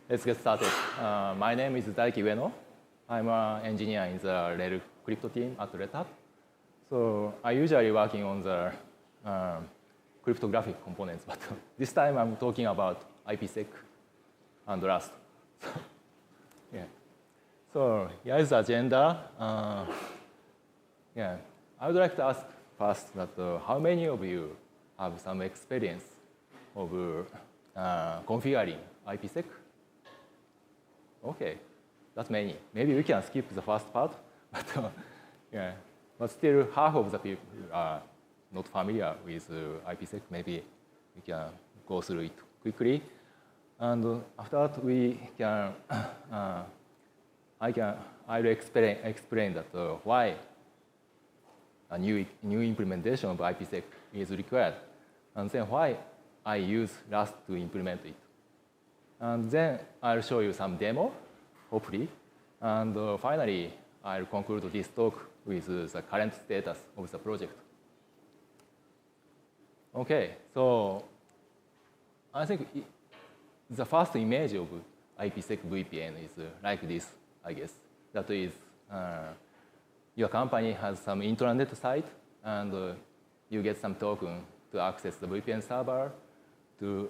Let's get started. My name is Daiki Ueno. I'm an engineer in the Rel crypto team at Red Hat. So I usually working on the cryptographic components, but this time I'm talking about IPsec and Rust. Yeah. So here is the agenda. Yeah, I would like to ask first that how many of you have some experience of configuring IPsec? Okay, that's many. Maybe we can skip the first part, but yeah, but still half of the people are not familiar with IPsec. Maybe we can go through it quickly, and after that we can I'll explain that why a new implementation of IPsec is required, and then why I use Rust to implement it. And then I'll show you some demo, hopefully. And finally, I'll conclude this talk with the current status of the project. Okay, so I think the first image of IPsec VPN is like this, I guess. That is, your company has some intranet site, and you get some token to access the VPN server to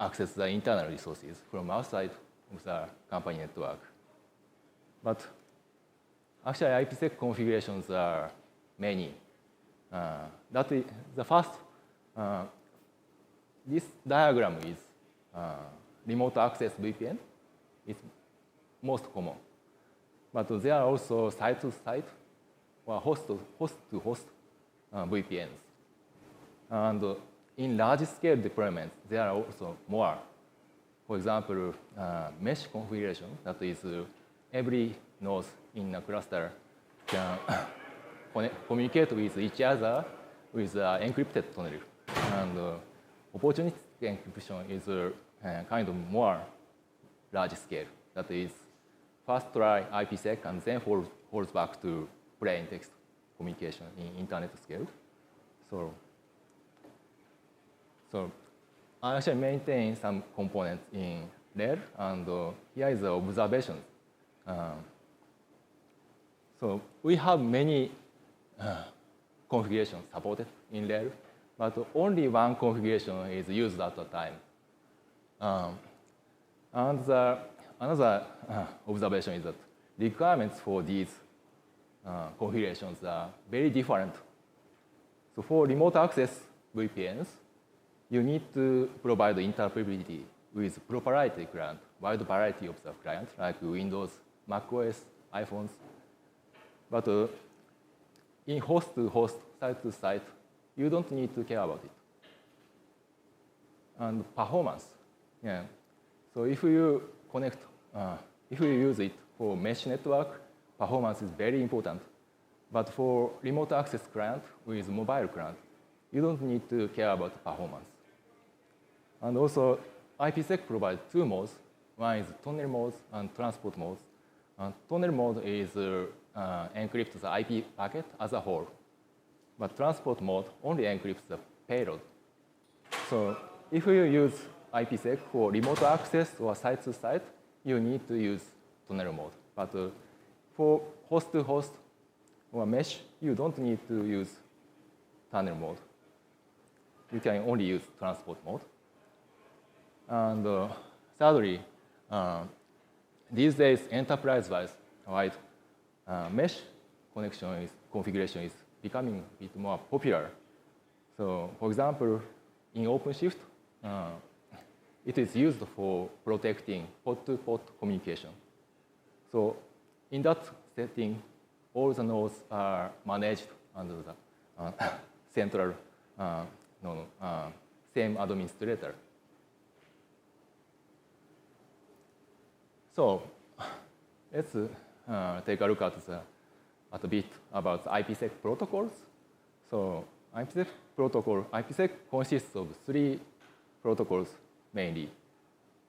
access the internal resources from outside of the company network. But actually, IPsec configurations are many. That is the first. This diagram is remote access VPN. It's most common, but there are also site-to-site or host-to-host VPNs, and in large-scale deployments, there are also more. For example, mesh configuration, that is every node in a cluster can communicate with each other with encrypted tunnel. And opportunistic encryption is kind of more large scale. That is, first try IPsec and then falls back to plain text communication in internet scale. So I actually maintain some components in Rel, and here is the observations. So we have many configurations supported in Rel, but only one configuration is used at a time. And another observation is that requirements for these configurations are very different. So for remote access VPNs, you need to provide interoperability with proprietary client, wide variety of the clients, like Windows, macOS, iPhones. But in host-to-host, site-to-site, you don't need to care about it. And performance, yeah. So if you connect, if you use it for mesh network, performance is very important. But for remote access client with mobile client, you don't need to care about performance. And also, IPsec provides two modes. One is tunnel mode and transport mode. And tunnel mode is encrypts the IP packet as a whole. But transport mode only encrypts the payload. So if you use IPsec for remote access or site-to-site, you need to use tunnel mode. But for host-to-host or mesh, you don't need to use tunnel mode. You can only use transport mode. And thirdly, these days, enterprise-wide mesh configuration is becoming a bit more popular. So, for example, in OpenShift, it is used for protecting pod-to-pod communication. So, in that setting, all the nodes are managed under the central same administrator. So let's take a look at a bit about the IPsec protocols. So IPsec consists of three protocols mainly.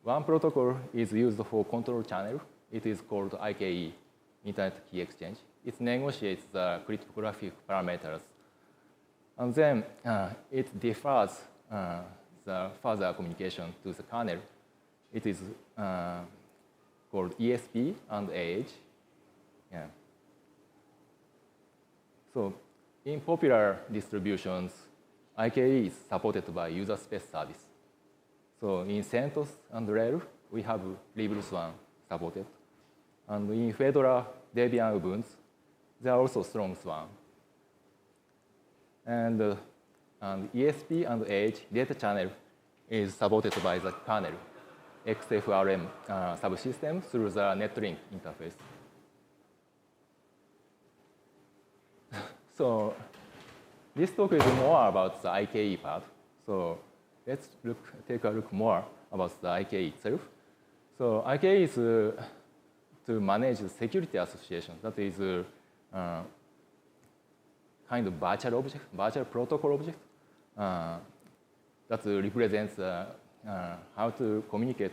One protocol is used for control channel. It is called IKE, Internet Key Exchange. It negotiates the cryptographic parameters. And then it defers the further communication to the kernel. It is called ESP and AH. Yeah. So in popular distributions, IKE is supported by user space service. So in CentOS and RHEL, we have libswan supported. And in Fedora, Debian, Ubuntu, there are also strong swan. And ESP and AH data channel is supported by the kernel XFRM subsystem through the netlink interface. So this talk is more about the IKE part. So let's take a look more about the IKE itself. So IKE is to manage the security association. That is kind of virtual object, virtual protocol object that represents how to communicate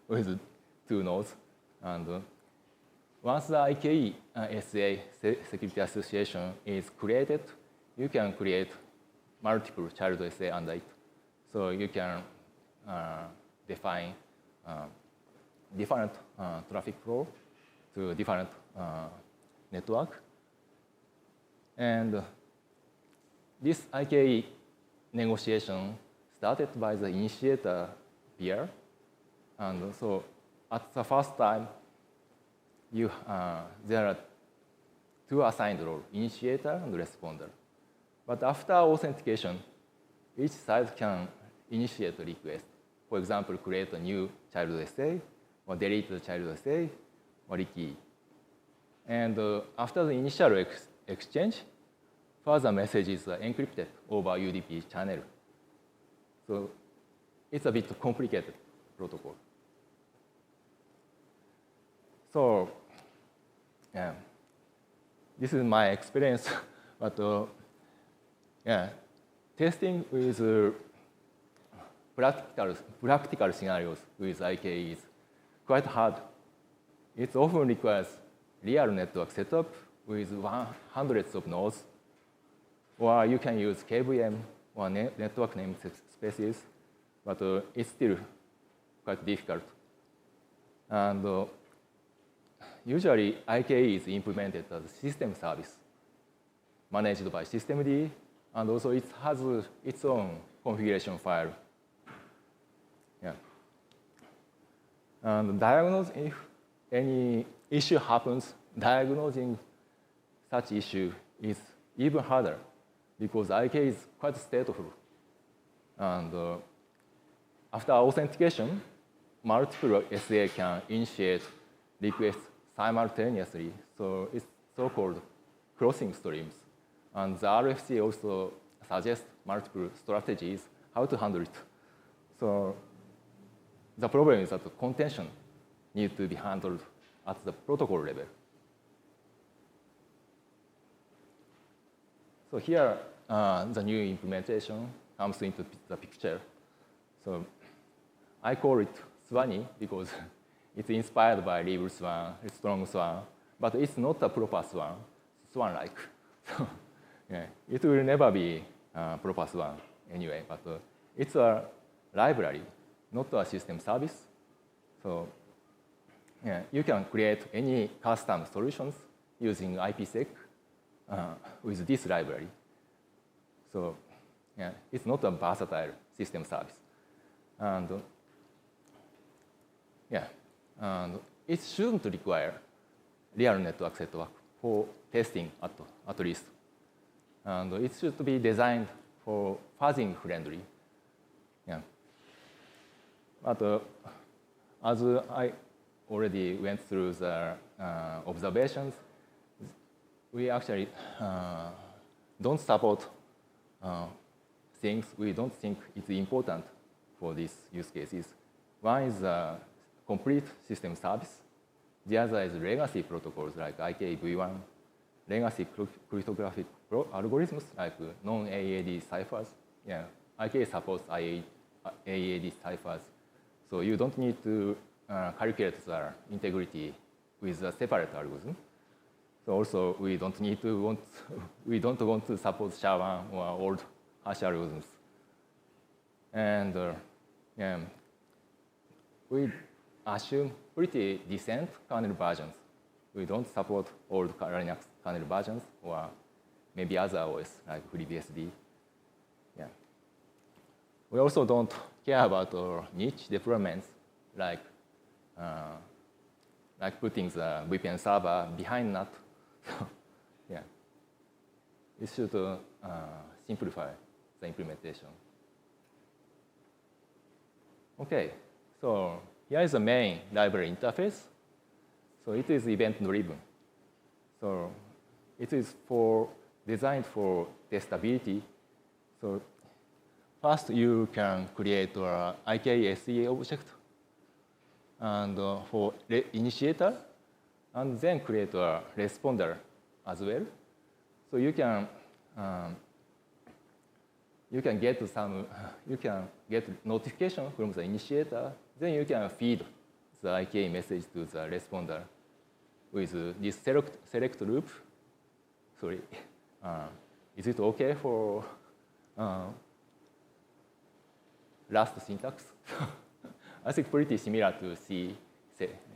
with two nodes. And once the IKE SA security association is created, you can create multiple child SA under it. So you can define different traffic flow to different network. And this IKE negotiation started by the initiator peer. And so at the first time, there are two assigned roles, initiator and responder. But after authentication, each side can initiate a request. For example, create a new child SA, or delete the child SA, or rekey. And after the initial exchange, further messages are encrypted over UDP channel. So it's a bit complicated protocol. So yeah, this is my experience, but yeah, testing with practical scenarios with IKE is quite hard. It often requires real network setup with hundreds of nodes, or you can use KVM or network namespaces, but it's still quite difficult. And usually, IKE is implemented as a system service managed by systemd, and also it has its own configuration file. Yeah. And if any issue happens, diagnosing such issue is even harder because IKE is quite stateful. And after authentication, multiple SA can initiate requests simultaneously. So it's so-called crossing streams. And the RFC also suggests multiple strategies how to handle it. So the problem is that the contention needs to be handled at the protocol level. So here, the new implementation comes into the picture. So I call it Swanny because it's inspired by libswan, it's strong swan, but it's not a proper swan, swan-like. So yeah, it will never be proper swan anyway, but it's a library, not a system service. So yeah, you can create any custom solutions using IPsec with this library. So yeah, it's not a versatile system service. And yeah, and it shouldn't require real network setup for testing at least. And it should be designed for fuzzing friendly. Yeah. But as I already went through the observations, we actually don't support things we don't think it's important for these use cases. One is complete system service. The other is legacy protocols like IKE v1, legacy cryptographic algorithms like non-AAD ciphers. Yeah, IKE supports AAD ciphers. So you don't need to calculate the integrity with a separate algorithm. So also we don't want to support SHA-1 or old hash algorithms. And yeah, we assume pretty decent kernel versions. We don't support old Linux kernel versions or maybe other OS like FreeBSD. Yeah. We also don't care about niche deployments like putting the VPN server behind NAT. Yeah. It should simplify the implementation. Okay, so here is the main library interface. So it is event-driven. So it is designed for testability. So first, you can create an IKSE object and for initiator, and then create a responder as well. So you can get notification from the initiator. Then you can feed the IK message to the responder with this select loop. Sorry, is it okay for Rust syntax? I think pretty similar to C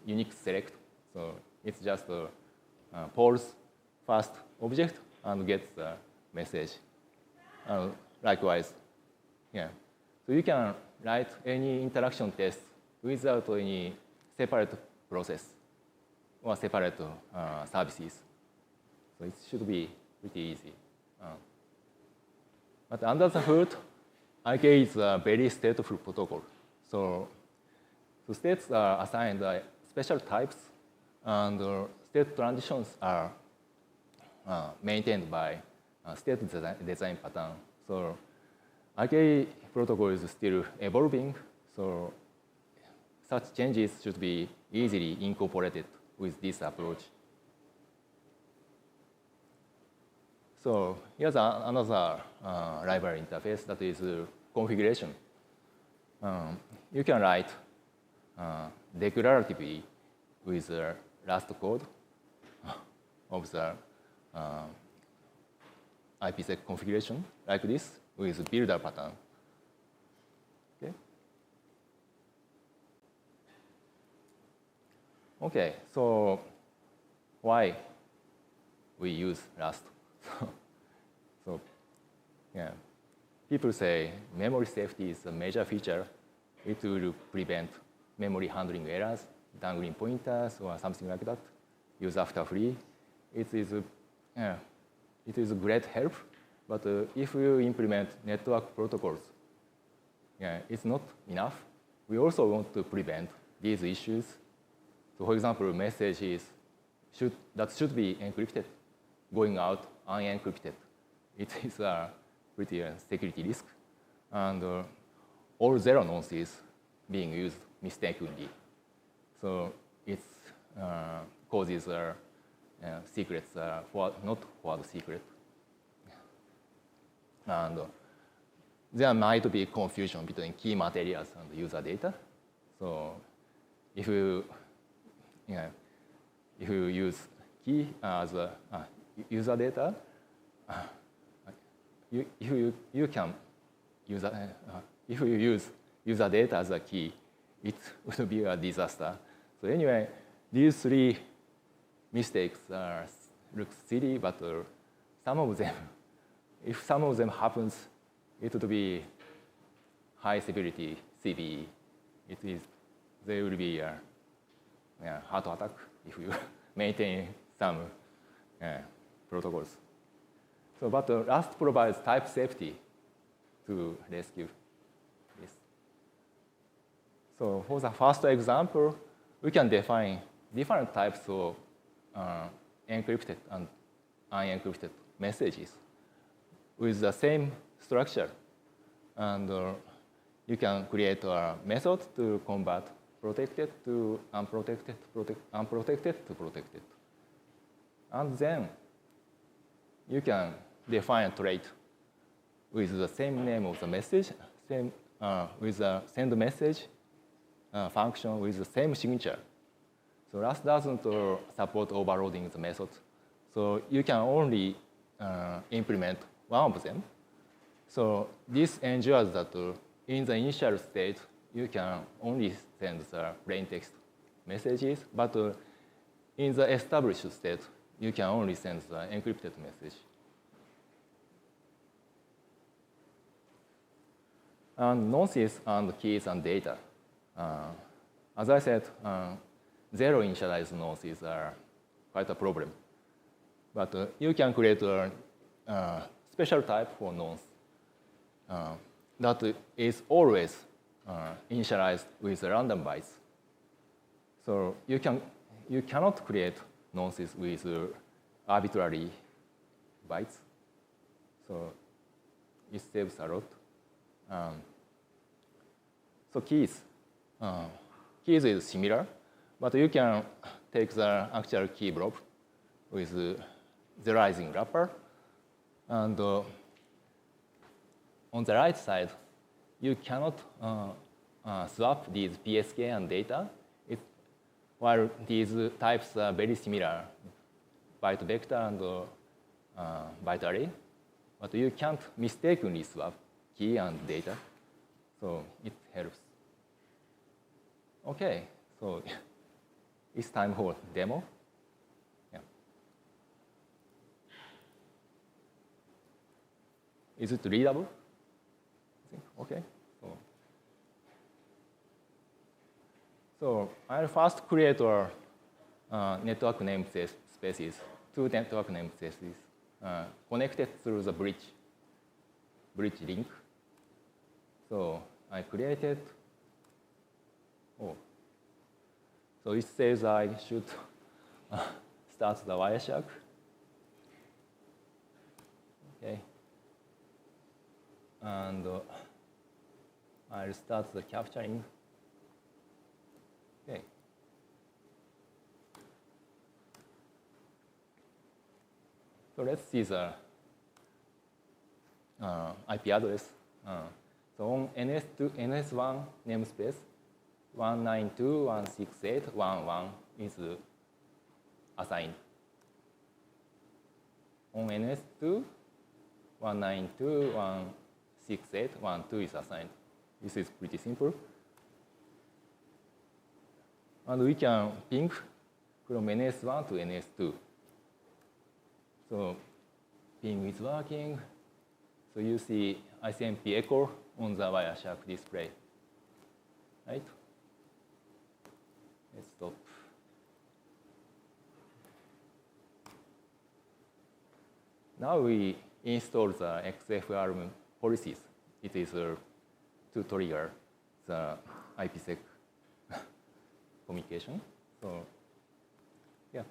Unix select. So it's just polls first object and gets the message. Likewise, yeah. So you can write any interaction test without any separate process or separate services. So it should be pretty easy. But under the hood, IK is a very stateful protocol. So states are assigned special types, and state transitions are maintained by state design pattern. So IK protocol is still evolving, so such changes should be easily incorporated with this approach. So here's another library interface that is configuration. You can write declaratively with the Rust code of the IPsec configuration like this with builder pattern. Okay. Okay, so why we use Rust? So yeah, people say memory safety is a major feature. It will prevent memory handling errors, dangling pointers, or something like that. Use after free. It is a great help, but if you implement network protocols, it's not enough. We also want to prevent these issues. So for example, messages that should be encrypted, going out unencrypted. It is a pretty security risk. And all zero nonces being used mistakenly. So it causes secrets not forward secret. And there might be confusion between key materials and user data. So if you use key as user data, if you use user data as a key, it will be a disaster. So anyway, these three mistakes look silly, but some of them, if some of them happens, it would be high severity CVE. There will be a heart attack if you maintain some protocols. So, but Rust provides type safety to rescue this. So for the first example, we can define different types of encrypted and unencrypted messages with the same structure. And you can create a method to convert protected to unprotected, unprotected to protected. And then you can define a trait with the same name of the message, with the send message function with the same signature. So Rust doesn't support overloading the method. So you can only implement one of them. So this ensures that in the initial state, you can only send the plain text messages, but in the established state, you can only send the encrypted message. And nonces and keys and data. As I said, zero initialized nonces are quite a problem. But you can create a special type for nonce that is always initialized with random bytes. So you cannot create nonces with arbitrary bytes. So it saves a lot. So keys is similar, but you can take the actual key block with zeroizing wrapper, and on the right side, you cannot swap these PSK and data, while these types are very similar, byte vector and byte array, but you can't mistakenly swap key and data, so it helps. Okay, so it's time for demo. Yeah. Is it readable? Okay. So I'll first create our network namespaces, two network namespaces connected through the bridge link. So I created. So it says I should start the Wireshark. Okay. And I'll start the capturing. Okay. So let's see the IP address. So on NS1 namespace, 192.168.1.1 is assigned. On NS2, 192.168.1.2 is assigned. This is pretty simple. And we can ping from NS1 to NS2. So ping is working. So you see ICMP echo on the Wireshark display, right? Let's stop. Now we install the XFR policies. It is to trigger the IPsec communication. So yeah.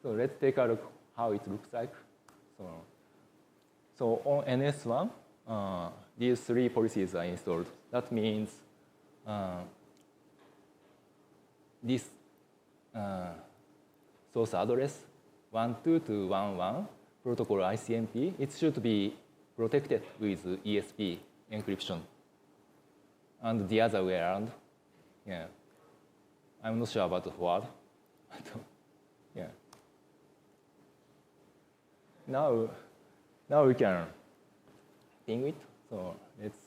So let's take a look how it looks like. So on NS1, these three policies are installed. That means this source address 12.2.1.1 protocol ICMP, it should be protected with ESP encryption. And the other way around, yeah. I'm not sure about the forward. Yeah. Now we can ping it. So let's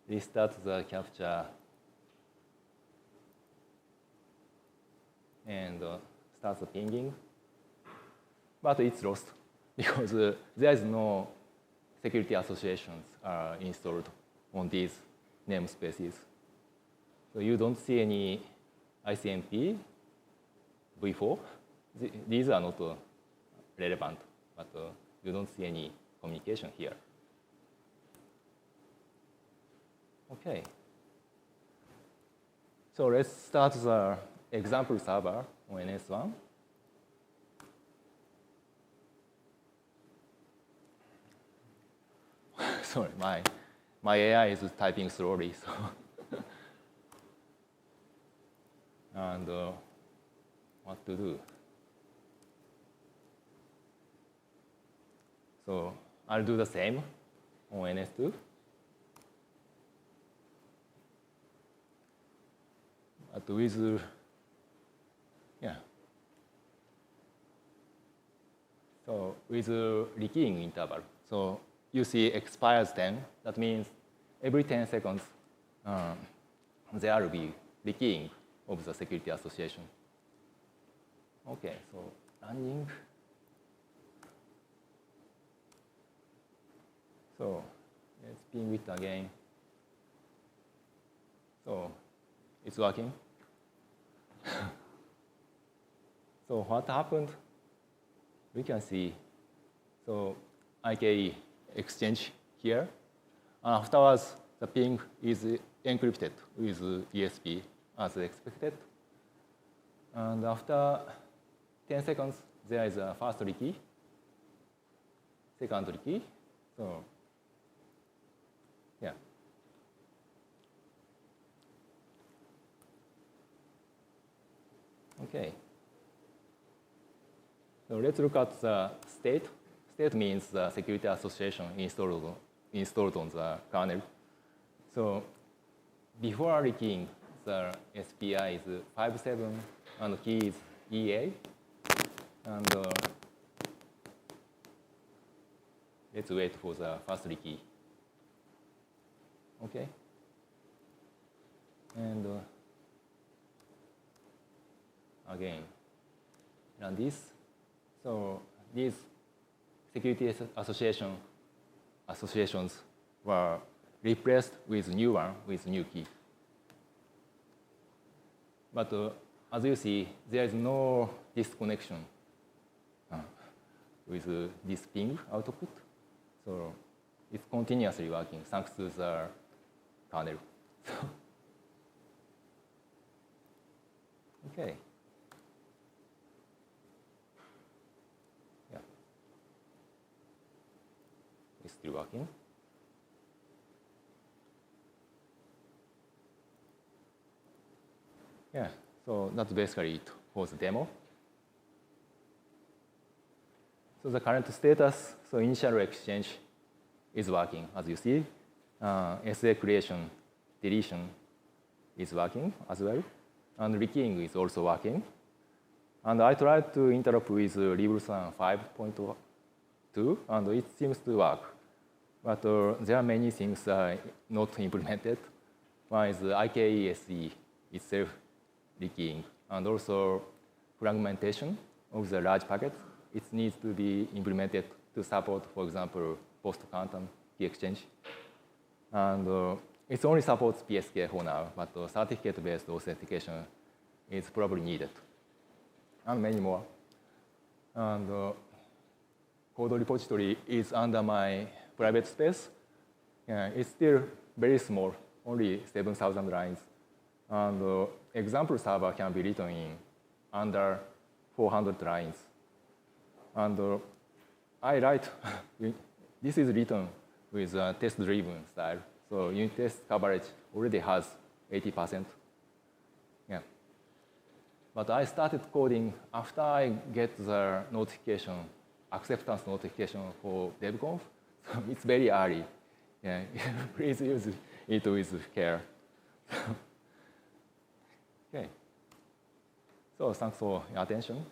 restart the capture and start the pinging. But it's lost because there is no security associations installed on these namespaces. So you don't see any ICMP v4. These are not relevant, but you don't see any communication here. Okay. So let's start the example server on NS1. Sorry, my AI is typing slowly, so. And what to do? So I'll do the same on NS2. But with, yeah. So with rekeying interval. So you see expires 10. That means every 10 seconds, there will be rekeying of the security association. Okay, so running. So let's ping it again. So it's working. So what happened? We can see. So IKE exchange here. And afterwards, the ping is encrypted with ESP as expected. And after 10 seconds, there is a first rekey, second rekey. So yeah. Okay. So let's look at the state. State means the security association installed on the kernel. So before rekeying, the SPI is 5.7 and the key is EA. And let's wait for the first rekey. Okay. And again, run this. So these security associations were replaced with new one with new key. But as you see, there is no disconnection with this ping output. So it's continuously working thanks to the kernel. Okay. Yeah. It's still working. Yeah, so that's basically it for the demo. So the current status, so initial exchange is working, as you see. SA creation, deletion is working as well. And rekeying is also working. And I tried to interrupt with Librusan 5.2, and it seems to work. But there are many things not implemented. One is IKESE itself rekeying, and also fragmentation of the large packets. It needs to be implemented to support, for example, post-quantum key exchange. And it only supports PSK for now, but certificate-based authentication is probably needed, and many more. And code repository is under my private space. It's still very small, only 7,000 lines. And example server can be written in under 400 lines. And I write, this is written with a test-driven style. So unit test coverage already has 80%. Yeah. But I started coding after I get the notification, acceptance notification for DevConf. So it's very early. Yeah. Please use it with care. Okay. So thanks for your attention.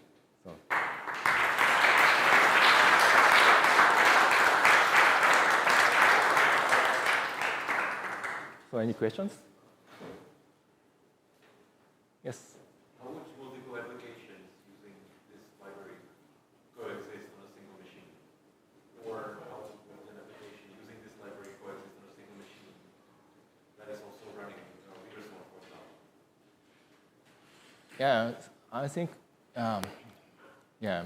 So any questions? Yes? How would multiple applications using this library coexist on a single machine? Or how would an application using this library coexist on a single machine that is also running Librusan, for example? Yeah, I think, yeah,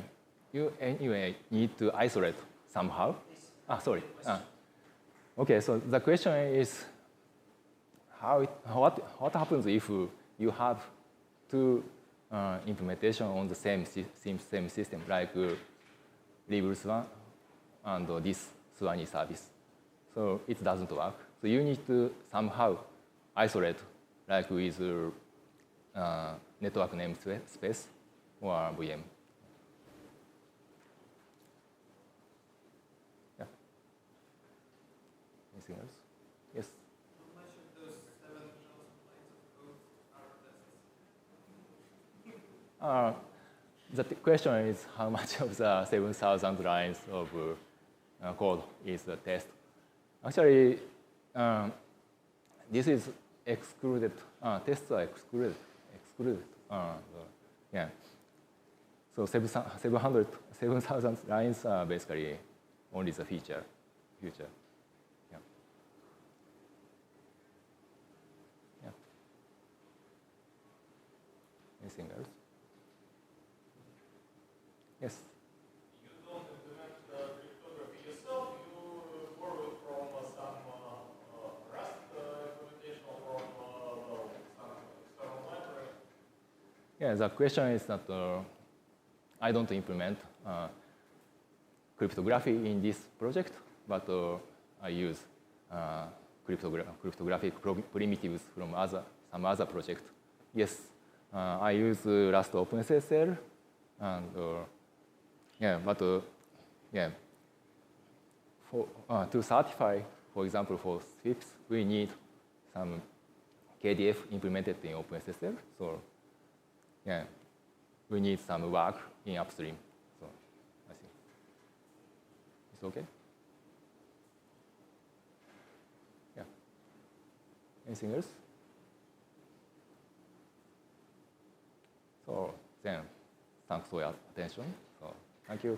you anyway need to isolate somehow. Sorry. Okay, so the question is, what happens if you have two implementation on the same system, like Librusan and this Swanee service? So it doesn't work. So you need to somehow isolate, like with network namespace or VM. Yeah. Anything else? Yes. The question is how much of the 7,000 lines of code is the test. Actually, this is excluded. Tests are excluded. Yeah. So 7,000 lines are basically only the future. Yeah. Yeah. Anything else? Yes. You don't implement cryptography yourself. You borrow from some Rust implementation or from some external library. Yeah, the question is that I don't implement cryptography in this project, but I use cryptographic primitives from some other project. Yes, I use Rust OpenSSL, and yeah, but yeah, to certify, for example, for SWIFT, we need some KDF implemented in OpenSSL. So yeah, we need some work in upstream. So I think it's okay. Yeah. Anything else? So then, thanks for your attention. So thank you.